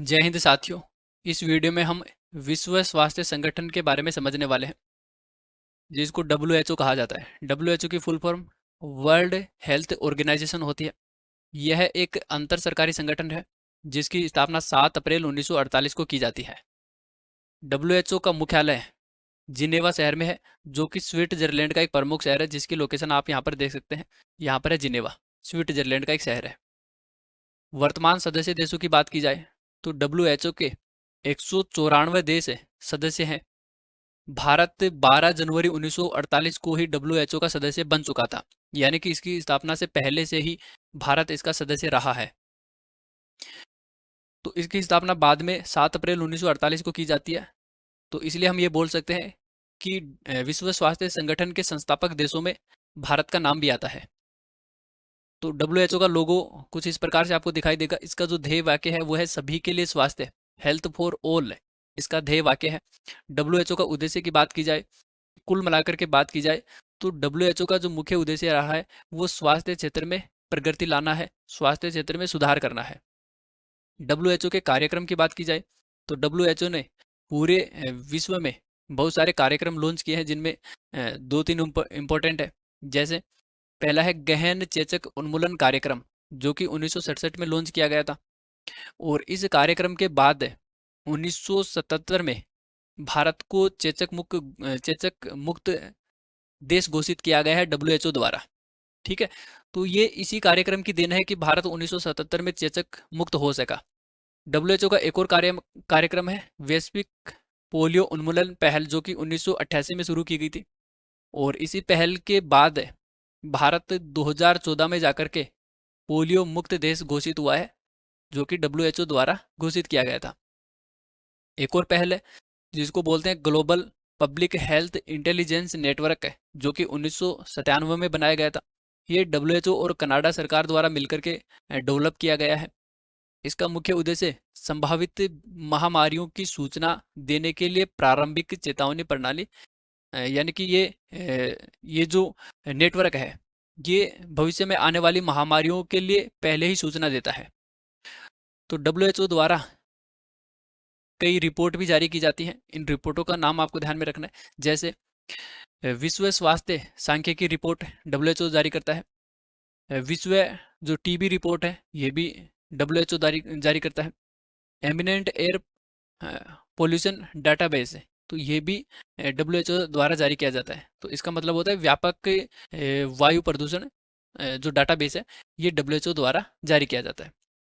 जय हिंद साथियों। इस वीडियो में हम विश्व स्वास्थ्य संगठन के बारे में समझने वाले हैं, जिसको WHO कहा जाता है। WHO की full form world health organisation होती है। यह एक अंतर सरकारी संगठन है जिसकी स्थापना 7 अप्रैल 1948 को की जाती है। WHO का मुख्यालय जिनेवा शहर में है, जो कि स्विट्जरलैंड का एक प्रमुख शहर है, जिसकी लोकेशन आप यहाँ पर देख सकते हैं। यहाँ पर है जिनेवा, स्विट्जरलैंड का एक शहर है। वर्तमान सदस्य देशों की बात की जाए तो WHO के 194 देश सदस्य हैं। भारत 12 जनवरी 1948 को ही WHO का सदस्य बन चुका था, यानी कि इसकी स्थापना से पहले से ही भारत इसका सदस्य रहा है। तो इसकी स्थापना बाद में 7 अप्रैल 1948 को की जाती है। तो इसलिए हम ये बोल सकते हैं कि विश्व स्वास्थ्य संगठन के संस्थापक देशों में भारत का नाम भी आता है। तो WHO का लोगो कुछ इस प्रकार से आपको दिखाई देगा। इसका जो ध्येय वाक्य है वो है सभी के लिए स्वास्थ्य, हेल्थ फॉर ऑल इसका ध्येय वाक्य है। WHO का उद्देश्य की बात की जाए, कुल मिलाकर के बात की जाए, तो WHO का जो मुख्य उद्देश्य रहा है वो स्वास्थ्य क्षेत्र में प्रगति लाना है, स्वास्थ्य क्षेत्र में सुधार करना है। WHO के कार्यक्रम की बात की जाए तो WHO ने पूरे विश्व में बहुत सारे कार्यक्रम लॉन्च किए हैं, जिनमें 2-3 इम्पोर्टेंट है। जैसे पहला है गहन चेचक उन्मूलन कार्यक्रम, जो कि 1967 में लॉन्च किया गया था। और इस कार्यक्रम के बाद 1977 में भारत को चेचक मुक्त देश घोषित किया गया है WHO द्वारा। ठीक है, तो ये इसी कार्यक्रम की देन है कि भारत 1977 में चेचक मुक्त हो सका। WHO का एक और कार्यक्रम है वैश्विक पोलियो उन्मूलन पहल, जो कि 1988 में शुरू की गई थी। और इसी पहल के बाद भारत 2014 में जाकर के पोलियो मुक्त देश घोषित हुआ है, जो कि WHO द्वारा घोषित किया गया था। एक और पहल है जिसको बोलते हैं global public health intelligence network है, जो कि 1997 में बनाया गया था। ये WHO और कनाडा सरकार द्वारा मिलकर के डेवलप किया गया है। इसका मुख्य उद्देश्य संभावित महामारियों की सूचना देने के लिए प्रारंभिक चेतावनी प्रणाली, यानी कि ये जो नेटवर्क है ये भविष्य में आने वाली महामारियों के लिए पहले ही सूचना देता है। तो WHO द्वारा कई रिपोर्ट भी जारी की जाती हैं। इन रिपोर्टों का नाम आपको ध्यान में रखना है। जैसे विश्व स्वास्थ्य सांख्यिकी रिपोर्ट WHO जारी करता है। विश्व जो TB रिपोर्ट है ये भी WHO जारी करता है। एमिनेंट एयर पोल्यूशन डाटाबेस है, तो ये भी WHO द्वारा जारी किया जाता है। तो इसका मतलब होता है व्यापक वायु प्रदूषण जो डाटाबेस है ये WHO द्वारा जारी किया जाता है।